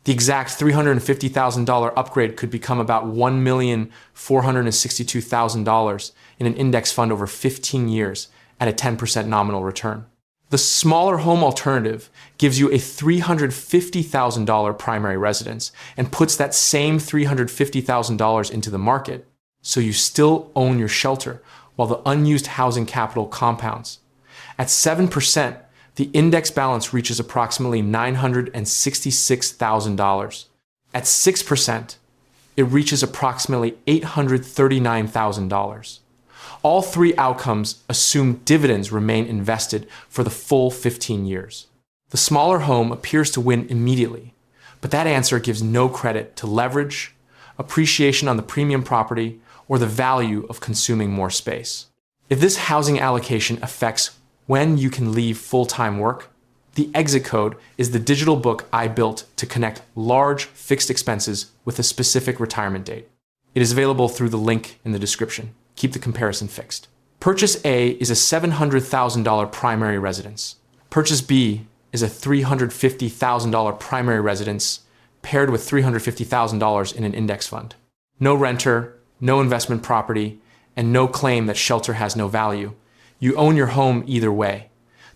The exact $350,000 upgrade could become about $1,462,000 in an index fund over 15 years at a 10% nominal return. The smaller home alternative gives you a $350,000 primary residence and puts that same $350,000 into the market, so you still own your shelter while the unused housing capital compounds. At 7%, the index balance reaches approximately $966,000. At 6%, it reaches approximately $839,000. All three outcomes assume dividends remain invested for the full 15 years. The smaller home appears to win immediately, but that answer gives no credit to leverage, appreciation on the premium property, or the value of consuming more space. If this housing allocation affects when you can leave full-time work, the exit code is the digital book I built to connect large fixed expenses with a specific retirement date. It is available through the link in the description. Keep the comparison fixed. Purchase A is a $700,000 primary residence. Purchase B is a $350,000 primary residence paired with $350,000 in an index fund. No renter, no investment property, and no claim that shelter has no value. You own your home either way.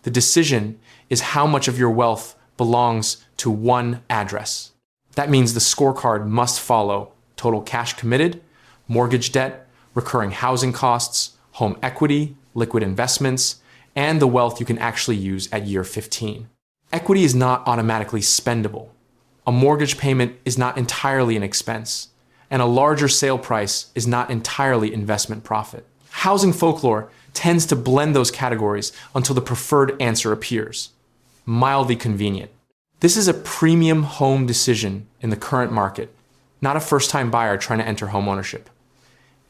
The decision is how much of your wealth belongs to one address. That means the scorecard must follow total cash committed, mortgage debt, recurring housing costs, home equity, liquid investments, and the wealth you can actually use at year 15. Equity is not automatically spendable. A mortgage payment is not entirely an expense, and a larger sale price is not entirely investment profit. Housing folklore tends to blend those categories until the preferred answer appears. Mildly convenient. This is a premium home decision in the current market, not a first-time buyer trying to enter homeownership.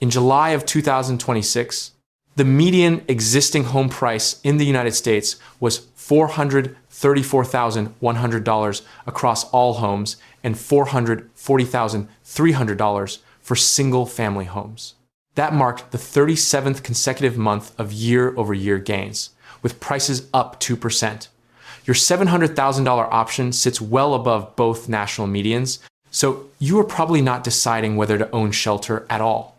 In July of 2026, the median existing home price in the United States was $434,100 across all homes and $440,300 for single-family homes. That marked the 37th consecutive month of year-over-year gains, with prices up 2%. Your $700,000 option sits well above both national medians, so you are probably not deciding whether to own shelter at all.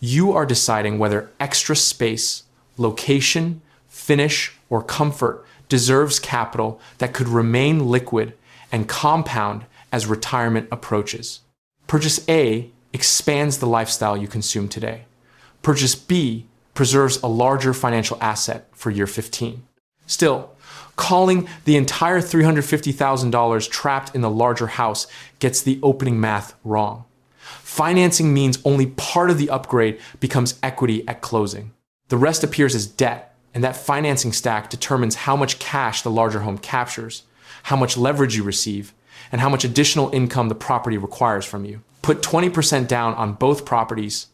You are deciding whether extra space, location, finish, or comfort deserves capital that could remain liquid and compound as retirement approaches. Purchase A expands the lifestyle you consume today. Purchase B preserves a larger financial asset for year 15. Still, calling the entire $350,000 trapped in the larger house gets the opening math wrong. Financing means only part of the upgrade becomes equity at closing. The rest appears as debt, and that financing stack determines how much cash the larger home captures, how much leverage you receive, and how much additional income the property requires from you. Put 20% down on both properties,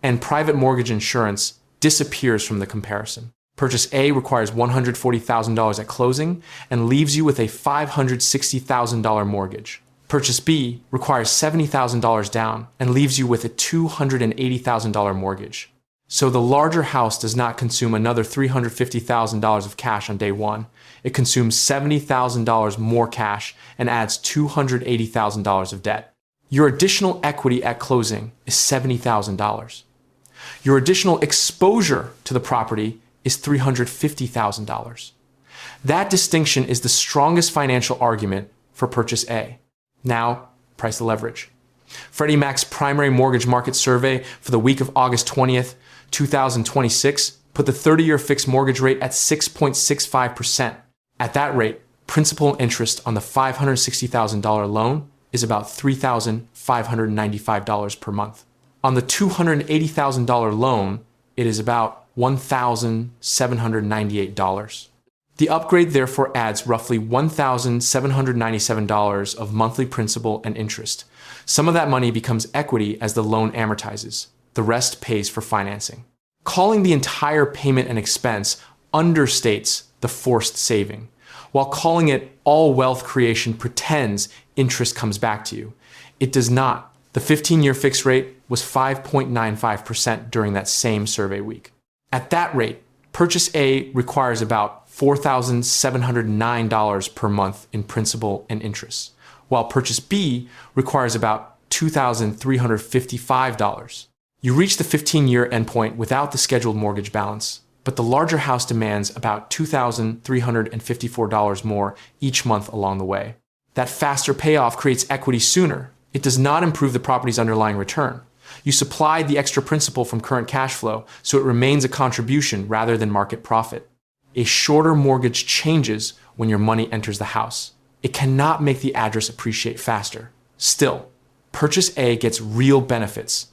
and private mortgage insurance disappears from the comparison. Purchase A requires $140,000 at closing and leaves you with a $560,000 mortgage. Purchase B requires $70,000 down and leaves you with a $280,000 mortgage. So the larger house does not consume another $350,000 of cash on day one. It consumes $70,000 more cash and adds $280,000 of debt. Your additional equity at closing is $70,000. Your additional exposure to the property is $350,000. That distinction is the strongest financial argument for purchase A. Now, price the leverage. Freddie Mac's primary mortgage market survey for the week of August 20th, 2026 put the 30-year fixed mortgage rate at 6.65%. At that rate, principal and interest on the $560,000 loan is about $3,595 per month. On the $280,000 loan, it is about $1,798. The upgrade therefore adds roughly $1,797 of monthly principal and interest. Some of that money becomes equity as the loan amortizes. The rest pays for financing. Calling the entire payment an expense understates the forced saving, while calling it all wealth creation pretends interest comes back to you. It does not. The 15-year fixed rate was 5.95% during that same survey week. At that rate, purchase A requires about $4,709 per month in principal and interest, while purchase B requires about $2,355. You reach the 15-year endpoint without the scheduled mortgage balance, but the larger house demands about $2,354 more each month along the way. That faster payoff creates equity sooner. It does not improve the property's underlying return. You supplied the extra principal from current cash flow, so it remains a contribution rather than market profit. A shorter mortgage changes when your money enters the house. It cannot make the address appreciate faster. Still, purchase A gets real benefits.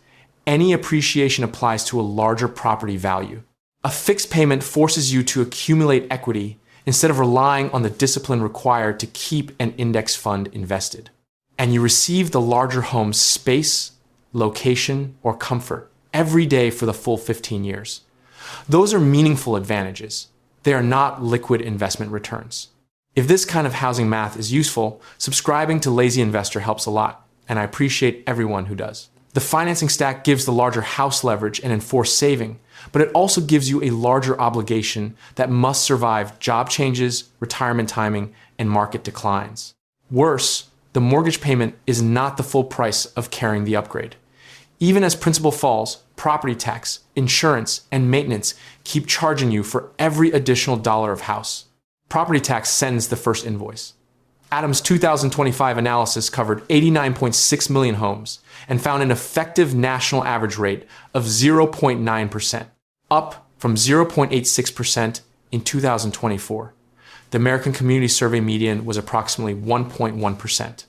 Any appreciation applies to a larger property value. A fixed payment forces you to accumulate equity instead of relying on the discipline required to keep an index fund invested. And you receive the larger home's space, location, or comfort every day for the full 15 years. Those are meaningful advantages. They are not liquid investment returns. If this kind of housing math is useful, subscribing to Lazy Investor helps a lot, and I appreciate everyone who does. The financing stack gives the larger house leverage and enforced saving, but it also gives you a larger obligation that must survive job changes, retirement timing, and market declines. Worse, the mortgage payment is not the full price of carrying the upgrade. Even as principal falls, property tax, insurance, and maintenance keep charging you for every additional dollar of house. Property tax sends the first invoice. Adam's 2025 analysis covered 89.6 million homes and found an effective national average rate of 0.9%, up from 0.86% in 2024. The American Community Survey median was approximately 1.1%.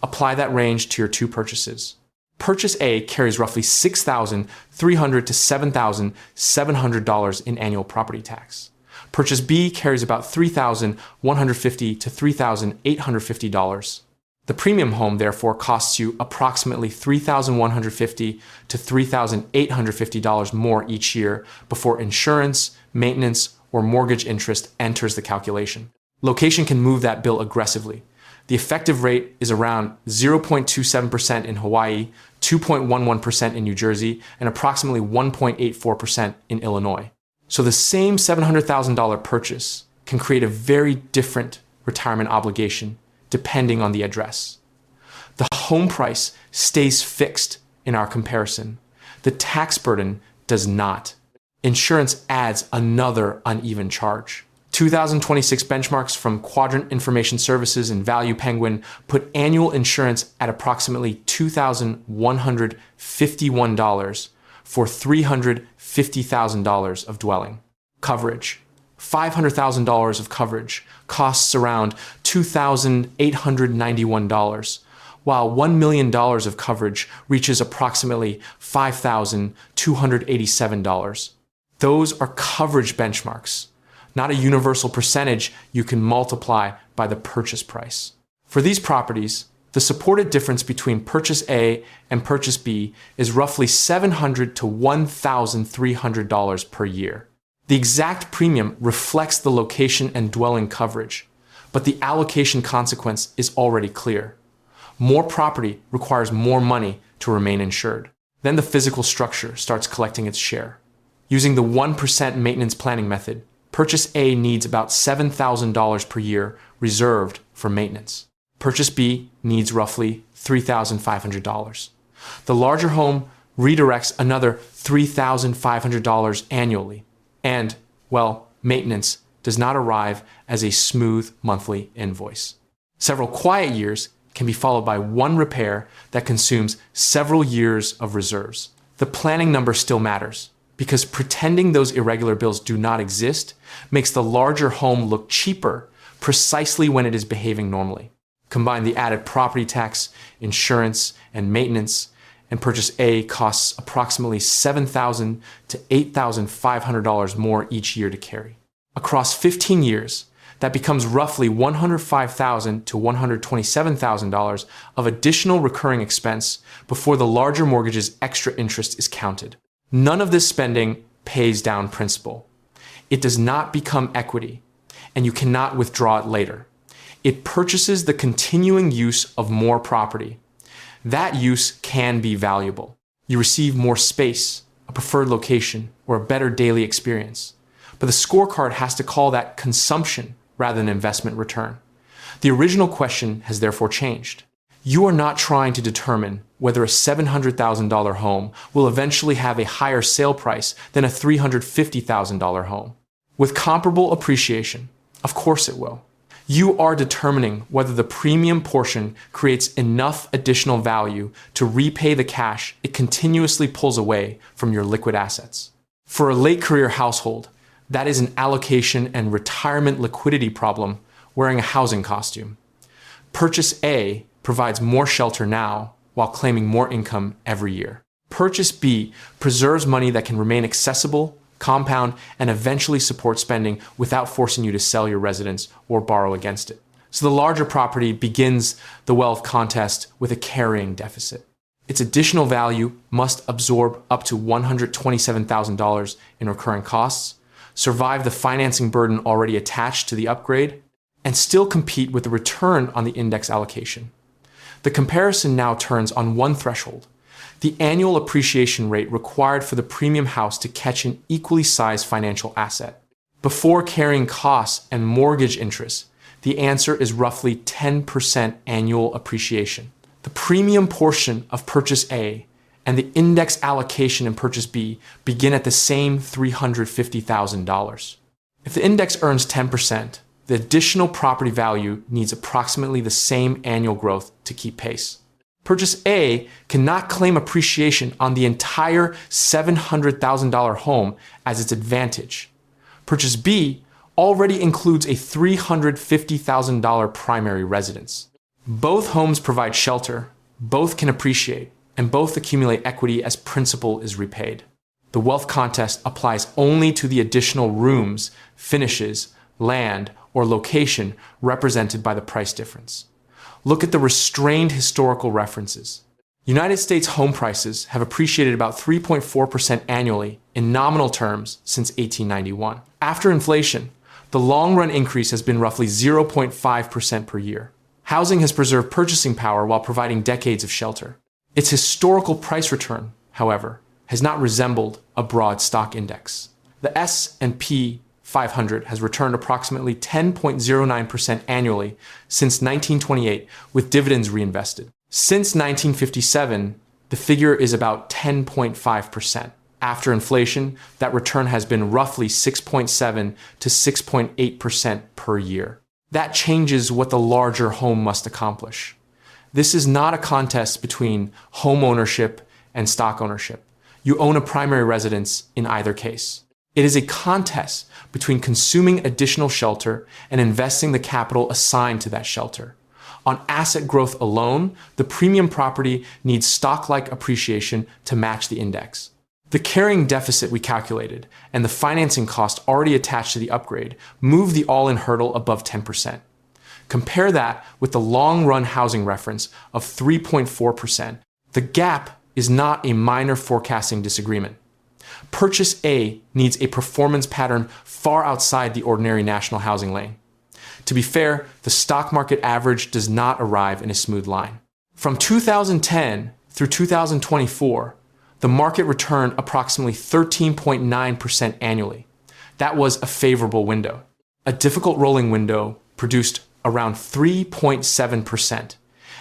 Apply that range to your two purchases. Purchase A carries roughly $6,300 to $7,700 in annual property tax. Purchase B carries about $3,150 to $3,850. The premium home, therefore, costs you approximately $3,150 to $3,850 more each year before insurance, maintenance, or mortgage interest enters the calculation. Location can move that bill aggressively. The effective rate is around 0.27% in Hawaii, 2.11% in New Jersey, and approximately 1.84% in Illinois. So the same $700,000 purchase can create a very different retirement obligation depending on the address. The home price stays fixed in our comparison. The tax burden does not. Insurance adds another uneven charge. 2026 benchmarks from Quadrant Information Services and Value Penguin put annual insurance at approximately $2,151 for $350,000 of dwelling. Coverage. $500,000 of coverage costs around $2,891, while $1 million of coverage reaches approximately $5,287. Those are coverage benchmarks, not a universal percentage you can multiply by the purchase price. For these properties, the supported difference between purchase A and purchase B is roughly $700 to $1,300 per year. The exact premium reflects the location and dwelling coverage, but the allocation consequence is already clear. More property requires more money to remain insured. Then the physical structure starts collecting its share. Using the 1% maintenance planning method, purchase A needs about $7,000 per year reserved for maintenance. Purchase B needs roughly $3,500. The larger home redirects another $3,500 annually. And, well, maintenance does not arrive as a smooth monthly invoice. Several quiet years can be followed by one repair that consumes several years of reserves. The planning number still matters, because pretending those irregular bills do not exist makes the larger home look cheaper precisely when it is behaving normally. Combine the added property tax, insurance, and maintenance, and purchase A costs approximately $7,000 to $8,500 more each year to carry. Across 15 years, that becomes roughly $105,000 to $127,000 of additional recurring expense before the larger mortgage's extra interest is counted. None of this spending pays down principal. It does not become equity, and you cannot withdraw it later. It purchases the continuing use of more property. That use can be valuable. You receive more space, a preferred location, or a better daily experience. But the scorecard has to call that consumption rather than investment return. The original question has therefore changed. You are not trying to determine whether a $700,000 home will eventually have a higher sale price than a $350,000 home. With comparable appreciation, of course it will. You are determining whether the premium portion creates enough additional value to repay the cash it continuously pulls away from your liquid assets. For a late career household, that is an allocation and retirement liquidity problem wearing a housing costume. Purchase A provides more shelter now while claiming more income every year. Purchase B preserves money that can remain accessible, compound, and eventually support spending without forcing you to sell your residence or borrow against it. So the larger property begins the wealth contest with a carrying deficit. Its additional value must absorb up to $127,000 in recurring costs, survive the financing burden already attached to the upgrade, and still compete with the return on the index allocation. The comparison now turns on one threshold: the annual appreciation rate required for the premium house to catch an equally sized financial asset. Before carrying costs and mortgage interest, the answer is roughly 10% annual appreciation. The premium portion of Purchase A and the index allocation in Purchase B begin at the same $350,000. If the index earns 10%, the additional property value needs approximately the same annual growth to keep pace. Purchase A cannot claim appreciation on the entire $700,000 home as its advantage. Purchase B already includes a $350,000 primary residence. Both homes provide shelter, both can appreciate, and both accumulate equity as principal is repaid. The wealth contest applies only to the additional rooms, finishes, land, or location represented by the price difference. Look at the restrained historical references. United States home prices have appreciated about 3.4% annually in nominal terms since 1891. After inflation, the long-run increase has been roughly 0.5% per year. Housing has preserved purchasing power while providing decades of shelter. Its historical price return, however, has not resembled a broad stock index. The S&P 500 has returned approximately 10.09% annually since 1928, with dividends reinvested. Since 1957, the figure is about 10.5%. After inflation, that return has been roughly 6.7 to 6.8% per year. That changes what the larger home must accomplish. This is not a contest between home ownership and stock ownership. You own a primary residence in either case. It is a contest between consuming additional shelter and investing the capital assigned to that shelter. On asset growth alone, the premium property needs stock-like appreciation to match the index. The carrying deficit we calculated and the financing cost already attached to the upgrade move the all-in hurdle above 10%. Compare that with the long-run housing reference of 3.4%. The gap is not a minor forecasting disagreement. Purchase A needs a performance pattern far outside the ordinary national housing lane. To be fair, the stock market average does not arrive in a smooth line. From 2010 through 2024, the market returned approximately 13.9% annually. That was a favorable window. A difficult rolling window produced around 3.7%,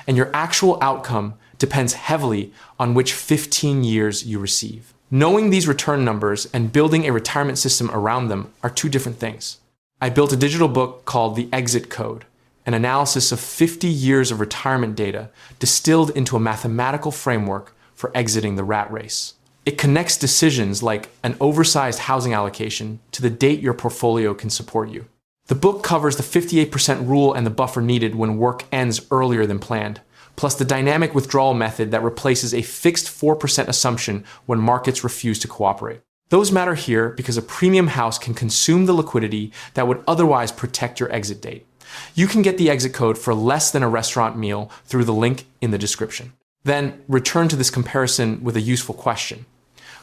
and your actual outcome depends heavily on which 15 years you receive. Knowing these return numbers and building a retirement system around them are two different things. I built a digital book called The Exit Code, an analysis of 50 years of retirement data distilled into a mathematical framework for exiting the rat race. It connects decisions like an oversized housing allocation to the date your portfolio can support you. The book covers the 58% rule and the buffer needed when work ends earlier than planned, plus the dynamic withdrawal method that replaces a fixed 4% assumption when markets refuse to cooperate. Those matter here because a premium house can consume the liquidity that would otherwise protect your exit date. You can get the exit code for less than a restaurant meal through the link in the description. Then return to this comparison with a useful question.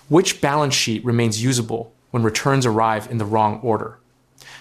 Which balance sheet remains usable when returns arrive in the wrong order?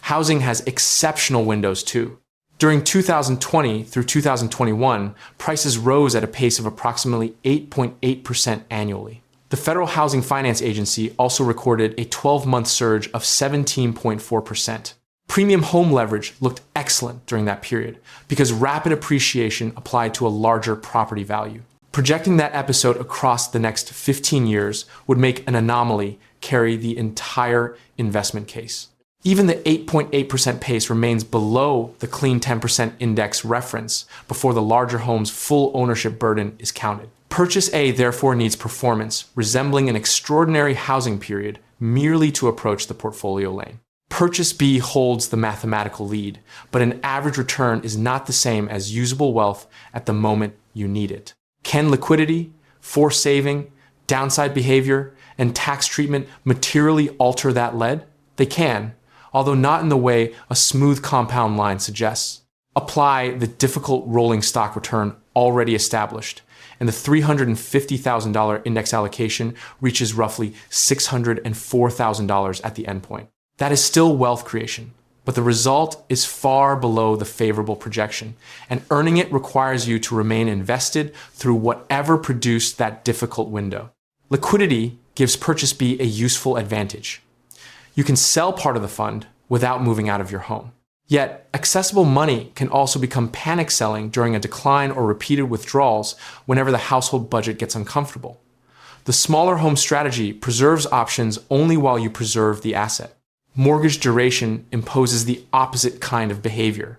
Housing has exceptional windows too. During 2020 through 2021, prices rose at a pace of approximately 8.8% annually. The Federal Housing Finance Agency also recorded a 12-month surge of 17.4%. Premium home leverage looked excellent excellent during that period because rapid appreciation applied to a larger property value. Projecting that episode across the next 15 years would make an anomaly carry the entire investment case. Even the 8.8% pace remains below the clean 10% index reference before the larger home's full ownership burden is counted. Purchase A therefore needs performance resembling an extraordinary housing period merely to approach the portfolio lane. Purchase B holds the mathematical lead, but an average return is not the same as usable wealth at the moment you need it. Can liquidity, forced saving, downside behavior, and tax treatment materially alter that lead? They can, although not in the way a smooth compound line suggests. Apply the difficult rolling stock return already established, and the $350,000 index allocation reaches roughly $604,000 at the endpoint. That is still wealth creation, but the result is far below the favorable projection, and earning it requires you to remain invested through whatever produced that difficult window. Liquidity gives Purchase B a useful advantage. You can sell part of the fund without moving out of your home. Yet, accessible money can also become panic selling during a decline or repeated withdrawals whenever the household budget gets uncomfortable. The smaller home strategy preserves options only while you preserve the asset. Mortgage duration imposes the opposite kind of behavior.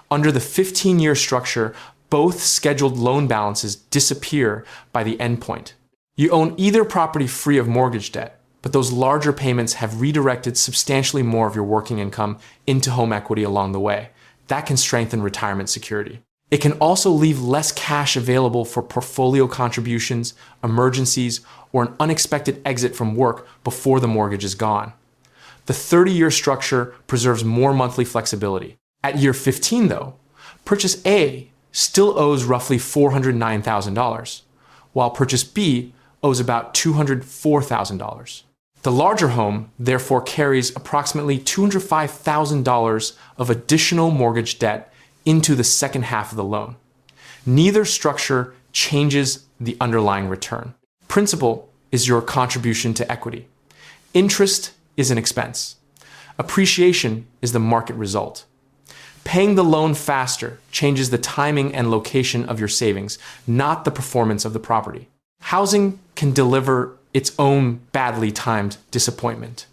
Under the 15-year structure, both scheduled loan balances disappear by the endpoint. You own either property free of mortgage debt, but those larger payments have redirected substantially more of your working income into home equity along the way. That can strengthen retirement security. It can also leave less cash available for portfolio contributions, emergencies, or an unexpected exit from work before the mortgage is gone. The 30-year structure preserves more monthly flexibility. At year 15, though, Purchase A still owes roughly $409,000, while Purchase B owes about $204,000. The larger home, therefore, carries approximately $205,000 of additional mortgage debt into the second half of the loan. Neither structure changes the underlying return. Principal is your contribution to equity. Interest is an expense. Appreciation is the market result. Paying the loan faster changes the timing and location of your savings, not the performance of the property. Housing can deliver its own badly timed disappointment.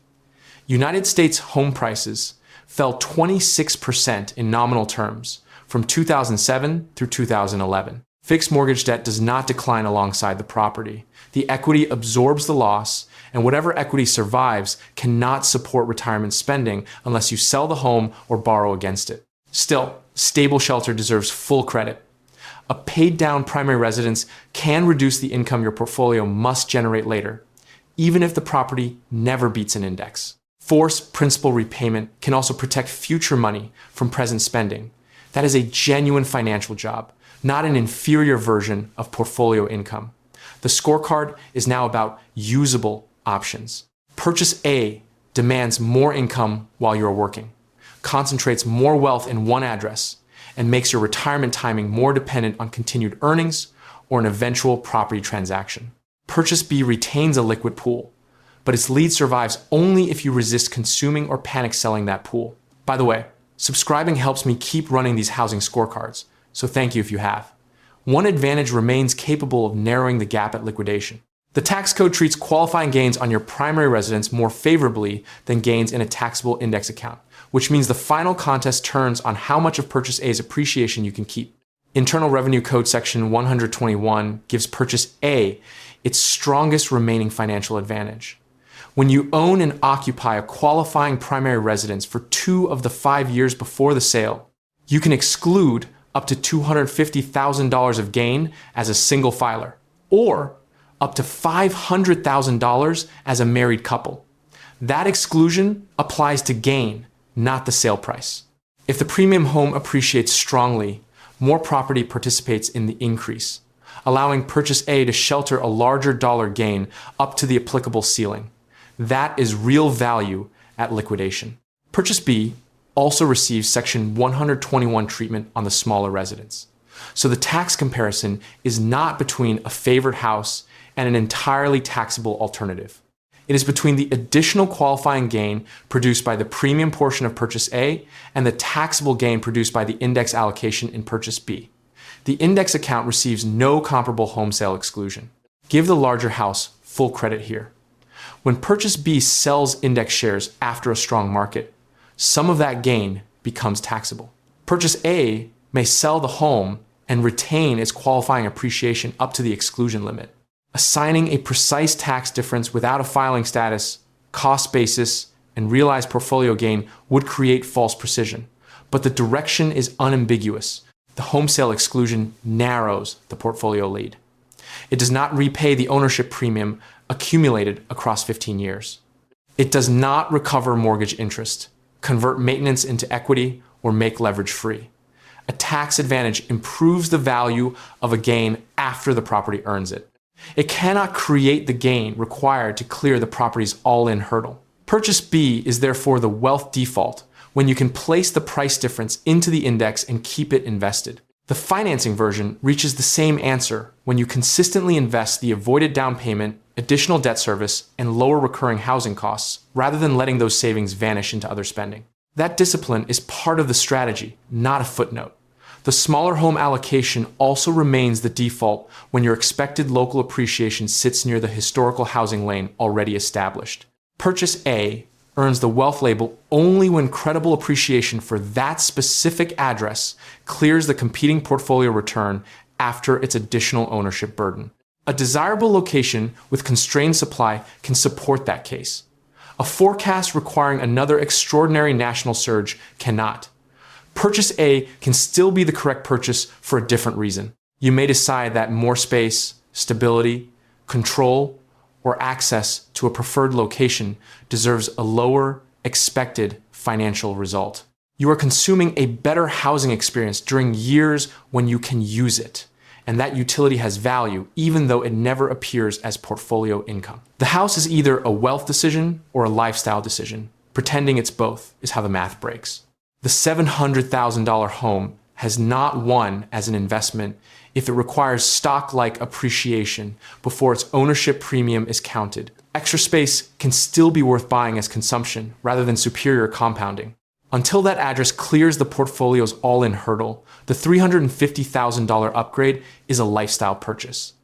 United States home prices fell 26% in nominal terms from 2007 through 2011. Fixed mortgage debt does not decline alongside the property. The equity absorbs the loss, and whatever equity survives cannot support retirement spending unless you sell the home or borrow against it. Still, stable shelter deserves full credit. A paid-down primary residence can reduce the income your portfolio must generate later, even if the property never beats an index. Forced principal repayment can also protect future money from present spending. That is a genuine financial job, not an inferior version of portfolio income. The scorecard is now about usable options. Purchase A demands more income while you're working, concentrates more wealth in one address, and makes your retirement timing more dependent on continued earnings or an eventual property transaction. Purchase B retains a liquid pool, but its lead survives only if you resist consuming or panic selling that pool. By the way, subscribing helps me keep running these housing scorecards, so thank you if you have. One advantage remains capable of narrowing the gap at liquidation. The tax code treats qualifying gains on your primary residence more favorably than gains in a taxable index account, which means the final contest turns on how much of Purchase A's appreciation you can keep. Internal Revenue Code Section 121 gives Purchase A its strongest remaining financial advantage. When you own and occupy a qualifying primary residence for 2 of the 5 years before the sale, you can exclude up to $250,000 of gain as a single filer, or up to $500,000 as a married couple. That exclusion applies to gain, not the sale price. If the premium home appreciates strongly, more property participates in the increase, allowing Purchase A to shelter a larger dollar gain up to the applicable ceiling. That is real value at liquidation. Purchase B also receives Section 121 treatment on the smaller residence. So the tax comparison is not between a favored house and an entirely taxable alternative. It is between the additional qualifying gain produced by the premium portion of Purchase A and the taxable gain produced by the index allocation in Purchase B. The index account receives no comparable home sale exclusion. Give the larger house full credit here. When Purchase B sells index shares after a strong market, some of that gain becomes taxable. Purchase A may sell the home and retain its qualifying appreciation up to the exclusion limit. Assigning a precise tax difference without a filing status, cost basis, and realized portfolio gain would create false precision, but the direction is unambiguous. The home sale exclusion narrows the portfolio lead. It does not repay the ownership premium accumulated across 15 years. It does not recover mortgage interest, convert maintenance into equity, or make leverage free. A tax advantage improves the value of a gain after the property earns it. It cannot create the gain required to clear the property's all-in hurdle. Purchase B is therefore the wealth default when you can place the price difference into the index and keep it invested. The financing version reaches the same answer when you consistently invest the avoided down payment, additional debt service, and lower recurring housing costs rather than letting those savings vanish into other spending. That discipline is part of the strategy, not a footnote. The smaller home allocation also remains the default when your expected local appreciation sits near the historical housing lane already established. Purchase A earns the wealth label only when credible appreciation for that specific address clears the competing portfolio return after its additional ownership burden. A desirable location with constrained supply can support that case. A forecast requiring another extraordinary national surge cannot. Purchase A can still be the correct purchase for a different reason. You may decide that more space, stability, control, or access to a preferred location deserves a lower expected financial result. You are consuming a better housing experience during years when you can use it, and that utility has value even though it never appears as portfolio income. The house is either a wealth decision or a lifestyle decision. Pretending it's both is how the math breaks. The $700,000 home has not won as an investment if it requires stock-like appreciation before its ownership premium is counted. Extra space can still be worth buying as consumption rather than superior compounding. Until that address clears the portfolio's all-in hurdle, the $350,000 upgrade is a lifestyle purchase.